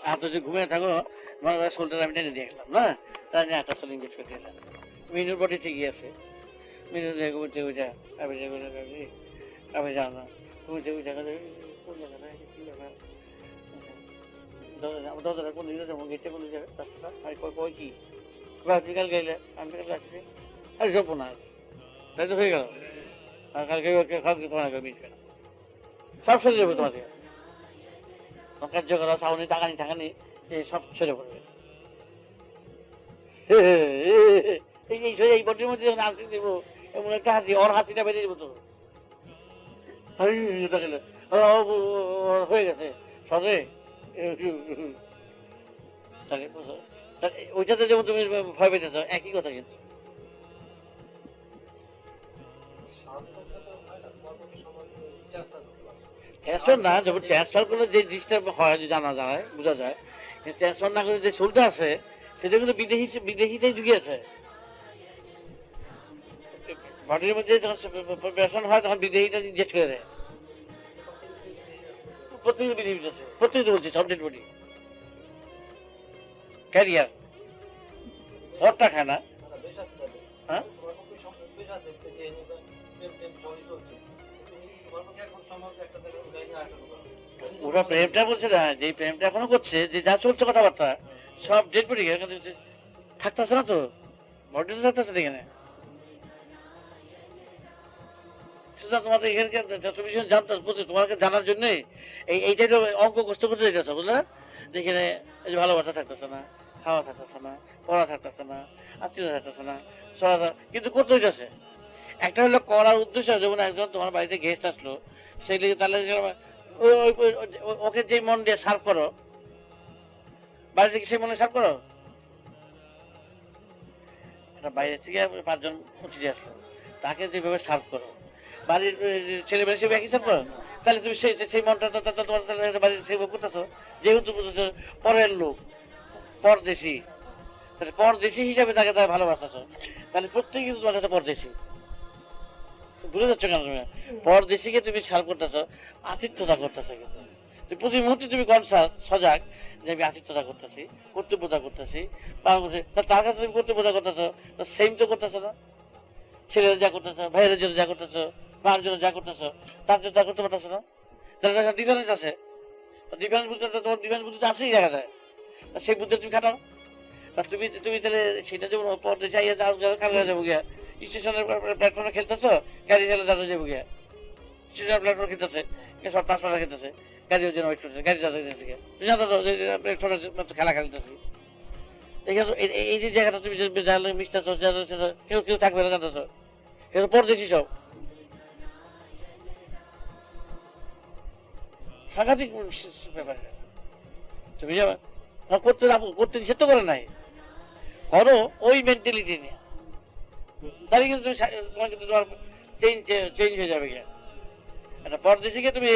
আর তো যে ঘুমিয়ে থাকো তোমার শোল্ডার আমি টেনে দিয়ে গেলাম না তার নিয়ে একটা সোলিং গেট করে দিলাম মিনুর বডি ঠিকই আছে মিনু ঘুমোতে বুঝা আমি জানো না ঘুমোতে বুঝা কোন জায়গা কি ব্যাপার দরজাটা কোন দিকে যাবো গেটে কোন যাবে আর কয় কি বিকাল গেলে আমি বিকাল আসছি আর যাবো না তাই তো হয়ে গেল আর কালকে কাউকে তোমার মিটবে না সব সরে যাবে তোমাকে কার্য করা সাউনি টাকানি টাকানি সব সরে পড়বে এই বটির মধ্যে যখন হাসি দেবো এমন একটা হাসি ওর হাসিটা বেরিয়ে দেবো তো হয়ে গেছে সরে ওইটাতে যেমন তুমি ভয় পেতেছ একই কথা কিন্তু ট্রান্সফার না যখন ট্রান্সফার করলে যে জিনিসটা হয় জানা যায় বোঝা যায় ট্রান্সফার না করে যে সোলটা আছে সেটা কিন্তু বিদেশিতেই ঢুকিয়েছে বডির মধ্যে যখন প্রেশন হয় তখন বিদেশিটা ইনজেক্ট করে দেয় প্রত্যেকটা বিদেশি আছে প্রত্যেকটা বলছি সব ডেড বডি ক্যারিয়ার ঘরটা খায় না হ্যাঁ ওরা প্রেমটা বলছে না যে প্রেমটা এখনো করছে যে যা চলছে কথাবার্তা সব ডেড বডি থাকতেছে না তো বডি তো থাকতেছে এখানে তোমাদের এখানে তুমি জানতো তোমাকে জানার জন্য এইটাই তো অঙ্ক কষ্ট করতে যেতেছে বুঝলে যেখানে ভালোবাসা থাকতেছে না খাওয়া থাকতেছে না পড়া থাকতেছে না আত্মীয়তা থাকতেছে না চলা কিন্তু করতে হইতেছে একটা হলো করার উদ্দেশ্য যেমন একজন তোমার বাড়িতে গেস্ট আসলো সেই লিগে তাহলে ওকে যে মন দিয়ে সার্ভ করো বাড়ি থেকে সেই মনে সার্ভ করো বাইরে থেকে 5 জন অতিথি আসলো তাকে যেভাবে সার্ভ করো বাড়ির ছেলে মেয়ে সেভাবে একই সার্ভ করো তাহলে তুমি সেই মনটা তোমার বাড়ির সেভাবে করতেছো যেহেতু পরের লোক পরদেশি তাহলে পরদেশি হিসাবে তাকে তারা ভালোবাসতেছো তাহলে প্রত্যেকে কিন্তু তোমার কাছে পরদেশি বুঝে যাচ্ছ কেন তুমি পরদেশিকে তুমি সার্ভ করতেছো আতিথ্যতা করতেছো কিন্তু প্রতি মুহূর্তে তুমি কনসাস সজাগ যে আমি আতিথ্যতা করতেছি কর্তব্যতা করতেছি তার কাছে তুমি কর্তব্যতা করতেছো সেম তো করতেছো না ছেলেরা যা করতেছো ভাইয়ের জন্য যা করতেছো মার জন্য যা করতেছো তার জন্য যা করতে পারতেছো না তাহলে দেখা ডিফারেন্স আছে ডিফারেন্স বুঝতে তোমার ডিফারেন্স বুঝতে আসেই দেখা যায় সেই বুঝতে তুমি খাটাও তুমি তুমি তাহলে সেটা যেমন পর্দে চাইয়া কালকে যাবো গিয়া স্টেশনের প্ল্যাটফর্মে খেলতেছো গাড়ি চালে যাতে যাবো গিয়া স্টেশনের প্ল্যাটফর্মে খেলতেছে সব ট্রান্সফার খেলতেছে গাড়ির জন্য ওয়েট করতেছে গাড়ি যাতে থেকে তুমি জানো তো প্ল্যাটফর্মে খেলা খেলতেছি এখানে এই যে জায়গাটা তুমি জানলে মিশতেছো কেউ থাকবে না জানতেছো কিন্তু পরদেশি সব সাংঘাতিক ব্যাপার তুমি যাবে করতে নিষেধ তো করে নাই করো ওই মেন্টালিটি নিয়ে তাহলে কিন্তু তোমার কিন্তু তোমার চেঞ্জ হয়ে যাবে একটা পরদেশিকে তুমি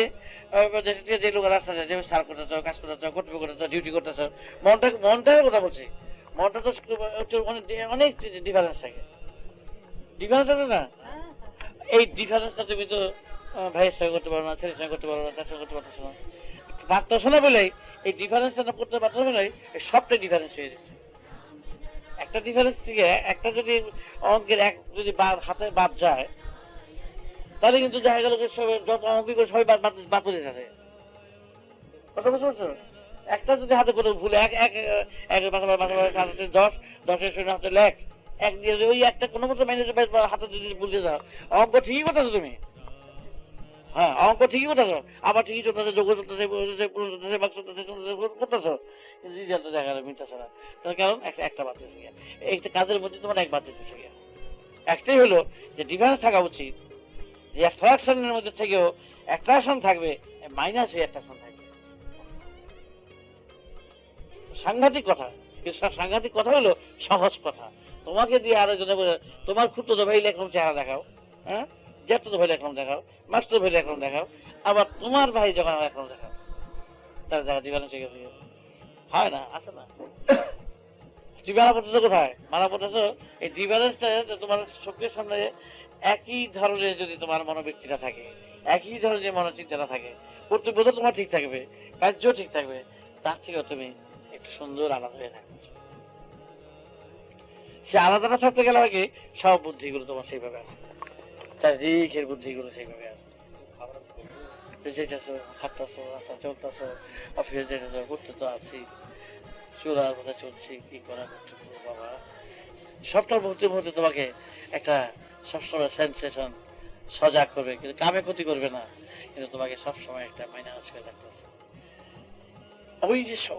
দেশের থেকে যে লোক রাস্তা যায় যেভাবে সার করতেছো কাজ করতেছো কর্তব্য করতেছো ডিউটি করতেছো মনটার কথা বলছি মনটা তো অনেক ডিফারেন্স থাকে ডিফারেন্স আছে না এই ডিফারেন্সটা তুমি তো ভাইয়ের সঙ্গে করতে পারো না ছেলের সঙ্গে করতে পারো না তার সঙ্গে করতে পারতেছো না পারতেছো না বলেই এই ডিফারেন্সটা করতে পারতেছো বলেই সবটাই ডিফারেন্স হয়ে যাচ্ছে একটা ডিফারেন্স থেকে একটা যদি অঙ্কের এক যদি হাতে বাদ যায় তাহলে কিন্তু দেখা গেল যত অঙ্ক করে সবাই বাদ করে যাচ্ছে কথা বুঝতে পারছো একটা যদি হাতে করে ভুলে এক 10 শূন্য হাতে লেখ এক দিয়ে ওই একটা কোনো মতো ম্যানেজ হাতে যদি ভুলে যাও অঙ্ক ঠিকই করতেছো তুমি হ্যাঁ অঙ্ক ঠিকই করতেছো, আবার ঠিকই চলতেছে, যোগ্য চলতেছে, পূরণ চলতেছে, বাক্স চলতেছে, করতেছো, কিন্তু রিজাল্ট দেখা গেল মিলতেছে না। তার কারণ একটা বাদ দিতেছে গিয়া, একটা কাজের মধ্যে তোমার এক বাদ দিতেছে গিয়া। একটাই হলো যে ডিফারেন্স থাকা উচিত, যে অ্যাট্রাকশনের মধ্যে থেকেও অ্যাট্রাকশন থাকবে, মাইনাস হয়ে অ্যাট্রাকশন থাকবে। সাংঘাতিক কথা, কিন্তু সাংঘাতিক কথা হলো সহজ কথা। তোমাকে দিয়ে আরো জনে তোমার খুঁতো ভাই একরকম চেহারা দেখাও, হ্যাঁ, জ্যাঠতো ভাই একরকম দেখাও, মাস্টার ভাই একরকম দেখাও, আবার তোমার ভাই যখন একরকম দেখাও, তার জায়গা ডিফারেন্স হয়ে গেছে। হয় না, আছে না? তুমি মারা পড়তেছো কোথায়? মারা পড়তেছো এই ডিফারেন্সটা, তোমার চোখের সামনে একই ধরনের যদি তোমার মনোবৃত্তিটা থাকে, একই ধরনের মনোচিন্তাটা থাকে, কর্তব্য তো তোমার ঠিক থাকবে, কার্য ঠিক থাকবে, তার থেকে তুমি একটু সুন্দর আলাদা হয়ে থাকবে। সে আলাদাটা থাকতে গেলে আগে সব বুদ্ধিগুলো তোমার সেইভাবে আছে, চারিদিকের বুদ্ধিগুলো সেইভাবে আছে। যেতেছো, খাটতেছো, রাস্তা চলতেছো, অফিসে যেতেছো, করতে তো আছি, চূড়ার কথা চলছি, কি করা করতেছো বাবা, সবটার মুহূর্তে মুহূর্তে তোমাকে একটা সবসময় সেন্সেশন সজাগ করবে, কিন্তু কামে ক্ষতি করবে না, কিন্তু তোমাকে সবসময় একটা মাইনাস করে রাখতেছে।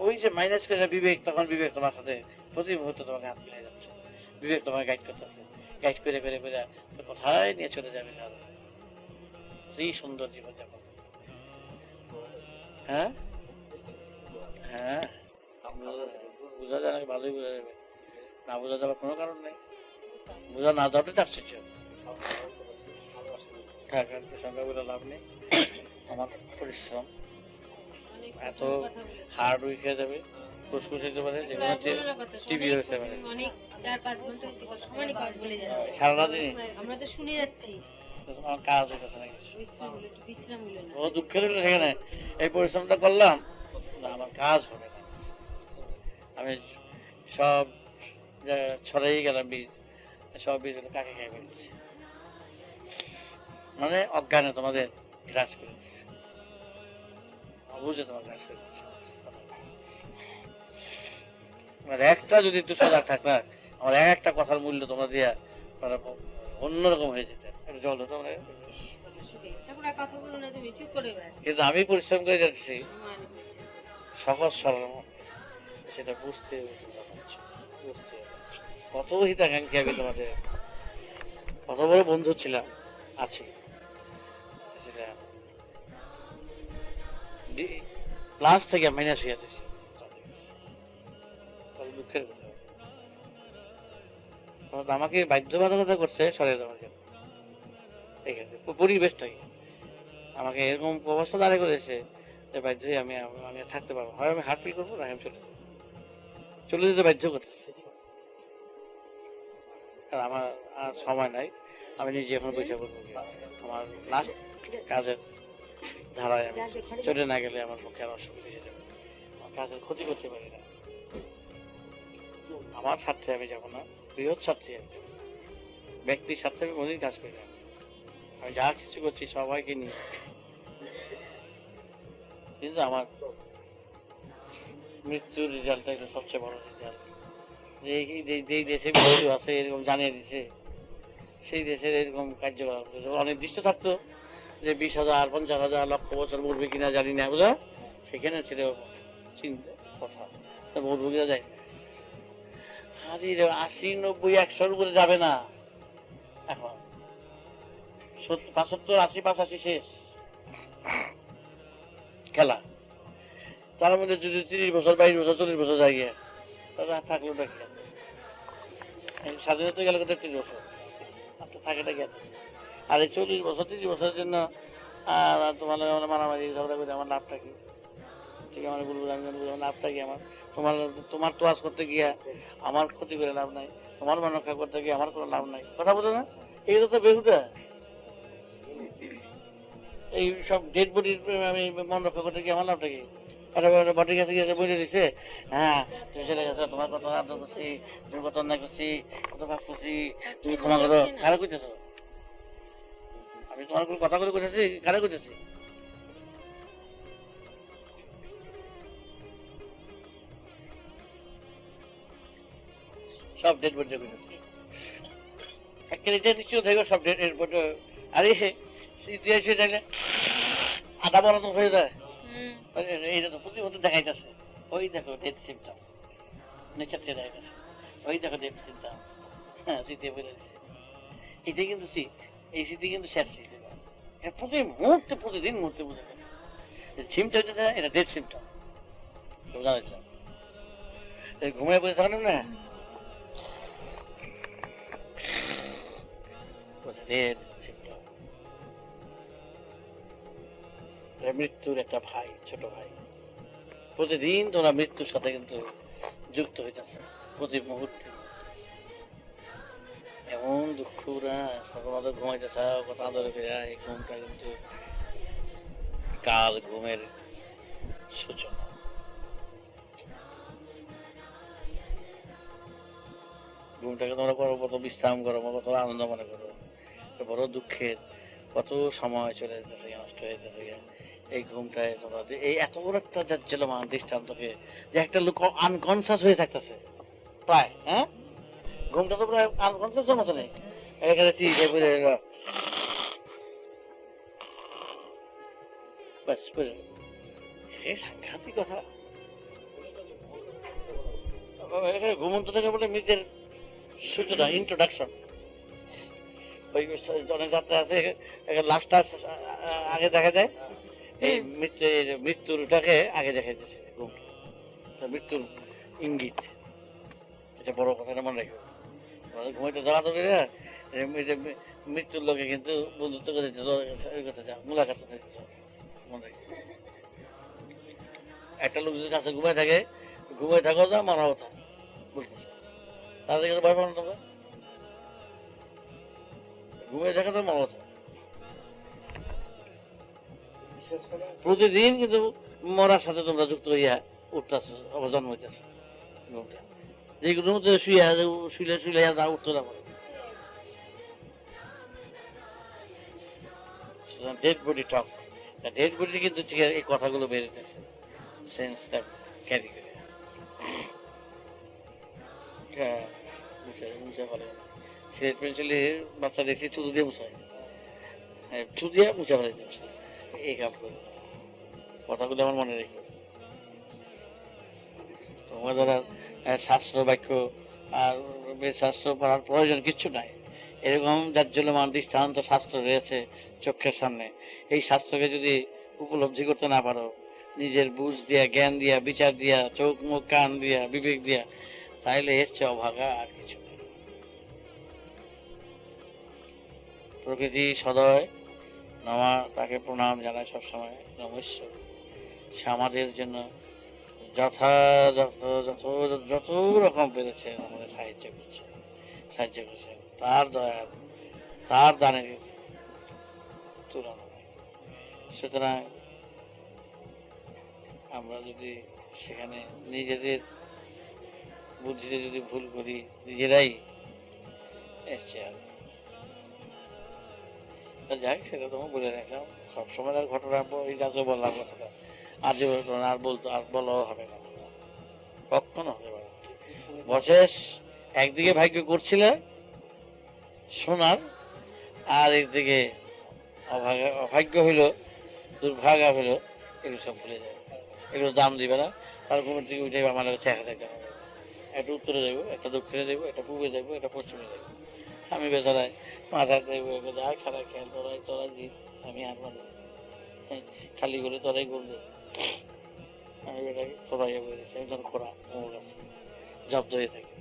ওই যে মাইনাস করে বিবেক, তখন বিবেক তোমার সাথে প্রতি মুহূর্তে তোমাকে হাত মিলে যাচ্ছে, বিবেক তোমাকে গাইড করতেছে, গাইড করে করে করে কোথায় নিয়ে চলে যাবে, এই সুন্দর জীবন যাপন। হ্যাঁ হ্যাঁ, বোঝা যায়, ভালোই বোঝা যাবে, না বোঝা যাবার কোনো কারণ নেই, বোঝা না যাওয়াটাই আশ্চর্য। সঙ্গে বলে লাভ নেই, আমার পরিশ্রম এত হার্ড উইক হয়ে যাবে, ফুসফুস হতে পারে, যেগুলো হচ্ছে টিভি হতে পারে, সারা দিন আমরা তো শুনে যাচ্ছি। আমার কাজ হইতেছে না কিছু, ও দুঃখের হলো সেখানে এই পরিশ্রমটা করলাম না, আমার কাজ হবে না, আমি সব ছড়াই গেলাম বীজ, সব বীজ কাকে খেয়ে ফেলছি, মানে অজ্ঞানে তোমাদের গ্রাস করে দিচ্ছে, অবুঝে তোমার গ্রাস করে দিচ্ছে। একটা যদি একটু সজাগ থাকতা, আমার একটা কথার মূল্য তোমরা দিয়া অন্যরকম হয়ে যেত। জল হতো, কিন্তু আমি পরিশ্রম করে যাচ্ছি সহজ সরল, সেটা বুঝতে কত হিতাকাঙ্ক্ষী আমি তোমাদের, কত বড় বন্ধু ছিলাম, আছি, সেটা প্লাস থেকে মাইনাস হয়ে যাচ্ছে, দুঃখের কথা। আমাকে বাধ্যবাধকতা করছে সরিয়ে দেওয়ার জন্য, পরিবেশটাই আমাকে এরকম অবস্থা দাঁড়িয়ে করেছে যে বাধ্য আমি আমি থাকতে পারবো, হয় আমি হার্ট ফিল করবো, না আমি চলে যেতে বাধ্য করতেছে, কারণ আমার আর সময় নাই, আমি নিজে এখন বসে করবো, আমার লাস্ট কাজের ধারায় আমি চলে না গেলে আমার পক্ষে আর অসুবিধা হয়ে যাবে, আমার কাজের ক্ষতি করতে পারি না, আমার স্বার্থে আমি যাবো না, বৃহৎ স্বার্থে ব্যক্তির স্বার্থে আমি কোনোদিন কাজ করি না, আমি যা কিছু করছি সবাইকে নিয়ে, কিন্তু আমার মৃত্যুর রেজাল্টটা এটা সবচেয়ে বড় রেজাল্ট, যেই দেশে মৃত্যু আছে এরকম জানিয়ে দিছে, সেই দেশের এরকম কার্যকলাপ অনির্দিষ্ট থাকতো যে 20,000, 50,000, লক্ষ বছর মরবে কিনা জানি না, বুঝা, সেখানে ছিল চিন্তা কথা, মরবো যায় 80, 90, 100 উপরে যাবে না, এখন 75, 80, 85 শেষ খেলা, তার মধ্যে যদি 30 বছর, 22 বছর, 40 বছর যায় গিয়ে, তাহলে থাকলো না কি, স্বাধীনতা গেল 30 বছর, আপনার থাকেটা গেল, আর এই 40 বছর 30 বছরের জন্য আর তোমার মারামারি ঝগড়া করে আমার লাভটা কি, ঠিক আমার বলবো, আমি আমার লাভটা কি, তোমার তোয়াজ করতে গিয়া আমার ক্ষতি করে লাভ নাই, তোমার মন রক্ষা করতে গিয়ে আমার কোনো লাভ নাই, কথা বলো না, এইটা তো বেহুদা, এই সব ডেড বডির আমি মন রক্ষা করতে গিয়ে আমার লাভটা কি, বডির কাছে গিয়ে বলে দিছে, হ্যাঁ তুমি চলে গেছো, তোমার কত আদর করছি, তুমি কত অন্যায় করছি, কত ভাব করছি, তুমি ক্ষমা করো, কারা করতেছো, আমি তোমার কোনো কথা করে করতেছি, কারা করতেছি, সব ডেড বডি করতেছি, একটা নিশ্চয় থাকবে সব ডেড বডি, আরে ইতিহাসে থাকলে আদা বড় তো হয়ে যায়, হুম। এইটা তো প্রতিবন্ধ দেখাইতেছে। ওই দেখো ডেথ সিমটম, নেচার থেকে দেখাইতেছে। ওই দেখো ডেথ সিমটম, হ্যাঁ শীতে বলে দিচ্ছে। এটাই কিন্তু শীত, এই শীতে কিন্তু শেষ শীত। প্রতি মুহূর্তে প্রতিদিন মুহূর্তে বোঝা যাচ্ছে সিমটম যেটা, এটা ডেথ সিমটম। জানাইছিলাম ঘুমিয়ে বসে থাকেন না, ডেথ সিমটম। মৃত্যুর একটা ভাই, ছোট ভাই। প্রতিদিন তোমরা মৃত্যুর সাথে কিন্তু যুক্ত হইতেছে প্রতি মুহূর্তে। এমন দুঃখ না, সকাল ঘুমাইতেছে কথা আদরে ফিরে, এই ঘুমটা কিন্তু কাল ঘুমের সূচনা। ঘুমটাকে তোমরা করো কত বিশ্রাম করো, কত আনন্দ মনে করো, বড় দুঃখের কত সময় চলে যেতেছে, নষ্ট হয়ে যেতেছে। এই ঘুমটায় তোমরা এই এত বড় একটা জাজ্জলমান দৃষ্টান্তকে, যে একটা লোক আনকনসাস হয়ে থাকতেছে প্রায়, হ্যাঁ ঘুমটা তো প্রায় আনকনসাস মতো নেই, এখানে সাংঘাতিক কথা। এখানে ঘুমন্ত থেকে বলে নিজের সূচনা, ইন্ট্রোডাকশন। ওই অনেক যাত্রা আছে, লাস্টটা আগে দেখা যায়, এই মৃত্যুটাকে আগে দেখা যাচ্ছে ঘুমটা, মৃত্যুর ইঙ্গিত। এটা বড় কথা, এটা মনে রাখবে। ঘুমাইতে যাওয়া তো মৃত্যুর লোকে কিন্তু বন্ধুত্ব করে দিতে, ওই কথা যা মুলাকাত করতে দিতে মনে রাখবে। একটা লোক যদি কাছে ঘুমাই থাকে, ঘুমাই থাকো যা মারা কথা বলতেছে, তাদের কাছে ভয় পানো তোমরা, ঘুমিয়ে থাকা তো মারা কথা। প্রতিদিন কিন্তু মরার সাথে তোমরা যুক্ত হইয়া উঠতেছ, আবার জন্ম হইতেছ। ঘুমটা যে ঘুমের মধ্যে শুইলে শুইলে যা উঠতো না, ডেড বডি টক। ডেড বডি কিন্তু এই কথাগুলো বেরোতেছে, সেন্সটা ক্যারি করে। মুছে ফেলে সিলেট পেন্সিলে বাচ্চা দেখছি থুতু দিয়ে মুছায়, থুতু দিয়ে মুছে ফেলাইতে এই কাম করে। কথাগুলো আমার মনে রেখো। তোমার দ্বারা শাস্ত্র বাক্য আর শাস্ত্র পড়ার প্রয়োজন কিচ্ছু নাই। এরকম জাজ্জলমান দৃষ্টান্ত শাস্ত্র রয়েছে চোখের সামনে। এই শাস্ত্রকে যদি উপলব্ধি করতে না পারো, নিজের বুঝ দিয়া, জ্ঞান দিয়া, বিচার দিয়া, চোখ মুখ কান দিয়া, বিবেক দিয়া, তাইলে এর চেয়ে অভাগা আর কিছু নেই। প্রকৃতি সদয় নমা, তাকে প্রণাম জানায় সবসময়, নমস্য। সে আমাদের জন্য যথাযথ যত রকম পেরেছে আমাদের সাহায্য করছে, তার দয়া, তার দানের তুলনা। সুতরাং আমরা যদি সেখানে নিজেদের বুদ্ধিতে যদি ভুল করি, নিজেরাই যাই, সেটা তোমার বলে রাখলাম। সবসময় ঘটনা এই গাছে বললাম কথাটা, আর যে আর বলতো আর বলাও হবে না, কখনো হবে না। বশেষ একদিকে ভাগ্য করছিল শোনার, আর একদিকে অভাগ্য হইল, দুর্ভাগা হইল, এগুলো সব ভুলে যাবে, এগুলো দাম দিবে না। তার ঘুমের দিকে উঠে আমার চেহারা দেখতে হবে, একটা উত্তরে যাবো, একটা দক্ষিণে যাবো, একটা পূর্বে যাবো, একটা পশ্চিমে যাবো। আমি বেচারায় মাথা দেবো, যা খেলা খেল, তোরাই জিত, আমি আর মানে খালি করে তোরাই গোল দেবো। আমি বেটাকে তোরাই বলেছি, একজন খোরা আমার কাছে জব্দ হয়ে থাকে,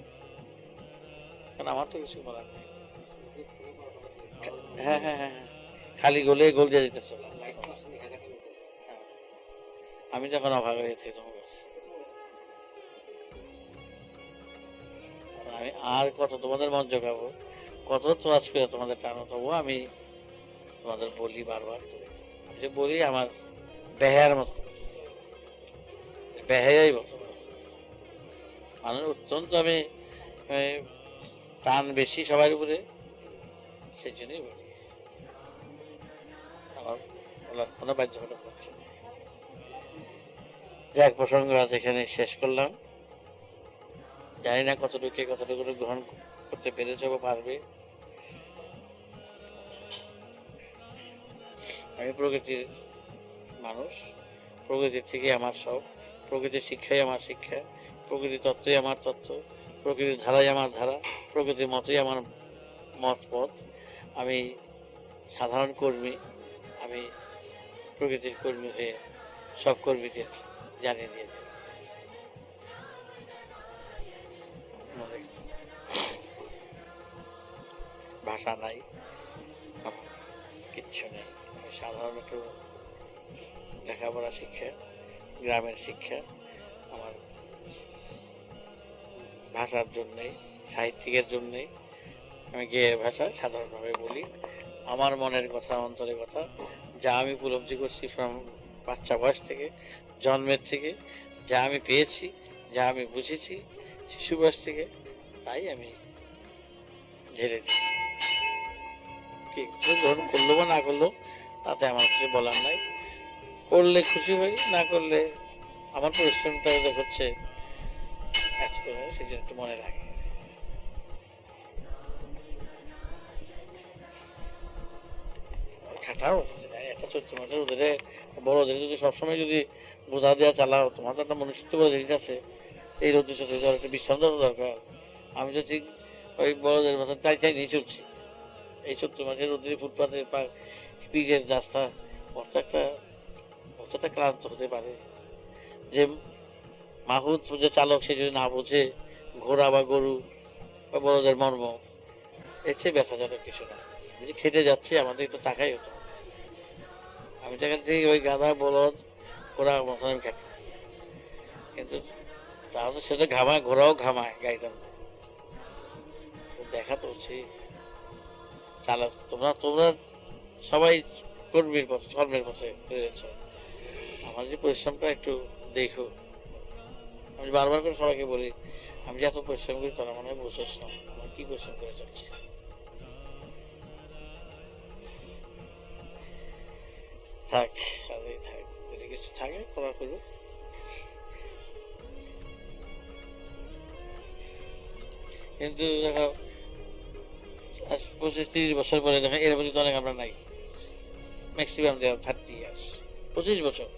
কারণ আমার তো কিছু করার নেই। হ্যাঁ হ্যাঁ হ্যাঁ হ্যাঁ, খালি গোলে গোল দিয়ে দিতেছ। আমি যখন অভাব হয়ে থাকি তোমার কাছে, আমি আর কত তোমাদের মন জোগাবো, কত তোয়াজ করে তোমাদের টানো, তবু আমি তোমাদের বলি বারবার করে, আমি যে বলি আমার বেহার মতো, বেহাই মতো মানুষ অত্যন্ত, আমি টান বেশি সবার উপরে, সেই জন্যই বলি। আমার বলার কোনো বাধ্যকতা করছে না। এক প্রসঙ্গ আজ এখানে শেষ করলাম। জানি না কতটুকু গ্রহণ করতে পেরেছে বা পারবে। আমি প্রকৃতির মানুষ, প্রকৃতির থেকে আমার সব, প্রকৃতির শিক্ষাই আমার শিক্ষা, প্রকৃতির তত্ত্বই আমার তত্ত্ব, প্রকৃতির ধারাই আমার ধারা, প্রকৃতির মতই আমার মত পথ। আমি সাধারণ কর্মী, আমি প্রকৃতির কর্মী হয়ে সব কর্মীদের জানিয়ে দিয়ে দেব। ভাষা নাই, আমার কিচ্ছু নেই। আমি সাধারণত লেখাপড়া শিক্ষা, গ্রামের শিক্ষা, আমার ভাষার জন্যেই, সাহিত্যিকের জন্যেই আমি গেয়ে ভাষা সাধারণভাবে বলি আমার মনের কথা, অন্তরের কথা, যা আমি উপলব্ধি করছি বাচ্চা বয়স থেকে, জন্মের থেকে, যা আমি পেয়েছি, যা আমি বুঝেছি শিশু বয়স থেকে, তাই আমি ঝেড়ে দিচ্ছি। কি গ্রহণ করলো বা না করলো তাতে আমার কিছু বলার নাই। করলে খুশি হই, না করলে আমার পরিশ্রমটা হচ্ছে কাজ করে, সেই জন্য একটু মনে লাগে। খাটাও একটা 14 মাসের ওদের বড়দের যদি সবসময় যদি বোঝা দেওয়া চালাও, তোমার তো একটা মনুষ্যত্ব বলে জিনিস আছে, এই রোদ্র চলছে, একটা বিশ্রাম দেওয়া দরকার। আমি তো ঠিক ওই বড়দের মতন চাই চাই নিয়ে চলছি। এই 14 মাসের রোদ্রে ফুটপাতের পিচের রাস্তা কতটা ক্লান্ত হতে পারে। যে মাহুত যে চালক সে যদি না বোঝে ঘোড়া বা গরু বা বড়দের মর্ম, এর চেয়ে ব্যথাজনক কিছু না। যদি খেতে যাচ্ছে আমাদের একটু টাকাই হতো। আমি তো এখান থেকে ওই গাধা বলদ ঘোড়া মতন আমি খাই, কিন্তু তাহলে সেটা ঘামায়, ঘোড়াও ঘামায় গাড়িটার দেখা তো উচিত। চালক তোমরা সবাই কর্মীর পথে, কর্মের পথে রয়েছ, আমার যে পরিশ্রমটা একটু দেখো। আমি বারবার করে সবাইকে বলি, আমি যে এত পরিশ্রম করি তোরা মনে হয় বুঝোস না আমার কি পরিশ্রম করে চলছে। থাক, থাক, যদি কিছু থাকে তোমরা করবো। কিন্তু দেখো 25-30 বছর পরে দেখো এর মধ্যে তো অনেক আমরা নাই, ম্যাক্সিমাম 30 ইয়ার্স, 25 বছর।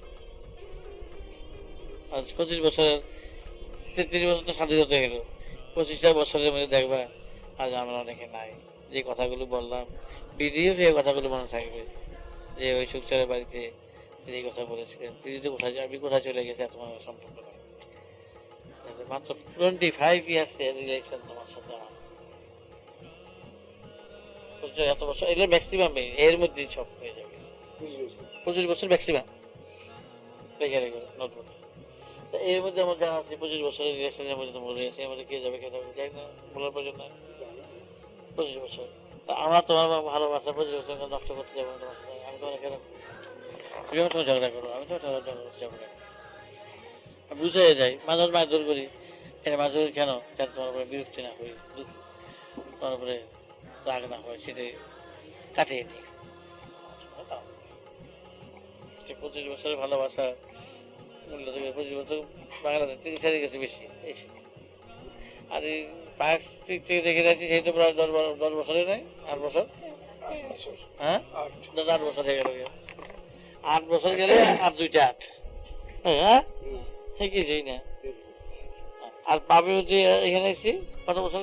আজ 25 বছর, 33 বছর তো স্বাধীনতা হয়ে গেল, 25টা বছরের মধ্যে দেখবা আজ আমরা অনেকে নাই। যে কথাগুলো বললাম বিধিও সেই কথাগুলো মনে থাকবে, যে ওই সুখচারের বাড়িতে তিনি কথা বলেছিলেন, তিনি তো কোথায়, আমি কোথায় চলে গেছে এত সম্পর্ক নাই। মাত্র 25 ইয়ার্স এর রিলেশন তোমার সাথে আমার, এত বছর এগুলো ম্যাক্সিমাম, এর মধ্যেই সব হয়ে যাবে। 25 বছর ম্যাক্সিমাম রেখে রেখে নতুন। এর মধ্যে আমার জানা আছে 25 বছরের রিলেশনের মধ্যে তো মরে গেছে, এর মধ্যে কে যাবে যাই না, বলার প্রয়োজন নাই। 25 বছর তা আমরা তোমার ভালোবাসা 25 বছর নষ্ট করতে যাবো তোমার সাথে। আমি তোমার কেন তুমি আমার সঙ্গে ঝগড়া করো, আমি তোমার ঝগড়া করতে যাবো কেন? বুঝে যাই, মাঝে মাঝে মারধর করি, মারধর কেন, যাতে তোমার উপরে বিরক্তি না করি, তোমার উপরে রাগ না হয়, সেটাই কাটিয়ে নিই। 25 বছরের ভালোবাসা মূল্য দেবে, 25 বছর বাংলাদেশ থেকে ছেড়ে গেছে বেশি। আর এই পার্ক থেকে দেখে যাচ্ছি সেই তো প্রায় 10 বছরে নাই, 8 বছর, হ্যাঁ 8 বছর হয়ে গেল। 8 বছর গেলে আর 2টা 8, হ্যাঁ কিছুই না। আর পাবে যে এখানে এসেছি কত বছর,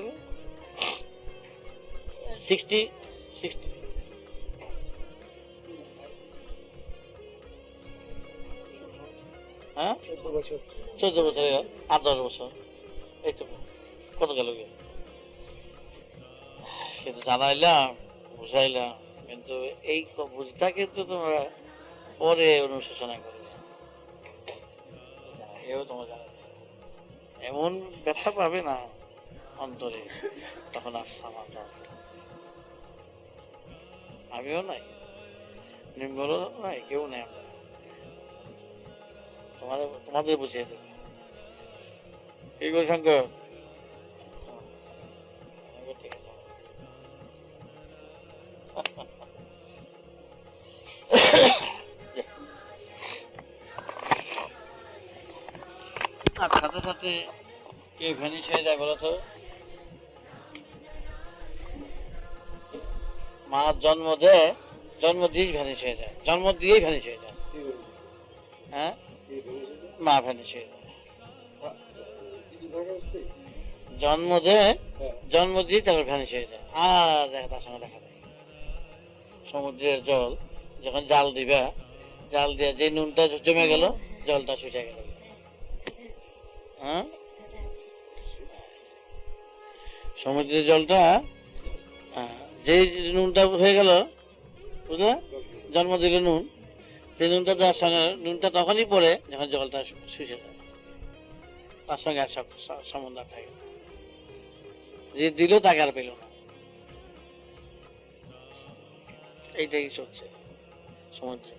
60, হ্যাঁ 14 বছর, 8-10 বছর, এই তো কত গেল। কিন্তু জানাইলাম, বুঝাইলাম, কিন্তু এই বুঝটা কিন্তু তোমরা পরে অনুশোচনা করবে, এও তোমরা জানো এমন ব্যথা পাবে না অন্তরে, তখন আর সমাধান আমিও নাই, নির্মলও নাই, কেউ নেই। আমরা তোমাদের বুঝিয়ে দেবো। এই করে শঙ্কর আর সাথে সাথে কে ভ্যানিশ হয়ে যায় বলতো? মা জন্ম দেয়, জন্ম দিয়েই ভ্যানিশ হয়ে যায়, জন্ম দিয়েই ভ্যানিশ হয়ে যায়। হ্যাঁ, মা ভ্যানিশ হয়ে যায়। জন্ম দেয়, জন্ম দিয়ে তারপর ভ্যানিশ হয়ে যায়, আর দেখা তার সঙ্গে দেখা যায়। সমুদ্রের জল যখন জাল দিবা, জাল দিয়ে যে নুনটা জমে গেল, জলটা ছুটে গেল। হ্যাঁ, সমুদ্রের জলটা যে নুনটা হয়ে গেল, বুঝলে, জন্ম দিল নুন, সেই নুনটা তার সঙ্গে, নুনটা তখনই পড়ে যখন জলটা শুষে যায়, তার সঙ্গে আর সব সম্বন্ধ আর থাকে না। যে দিল তাকে আর পেল না। এইটাই চলছে সমুদ্রে।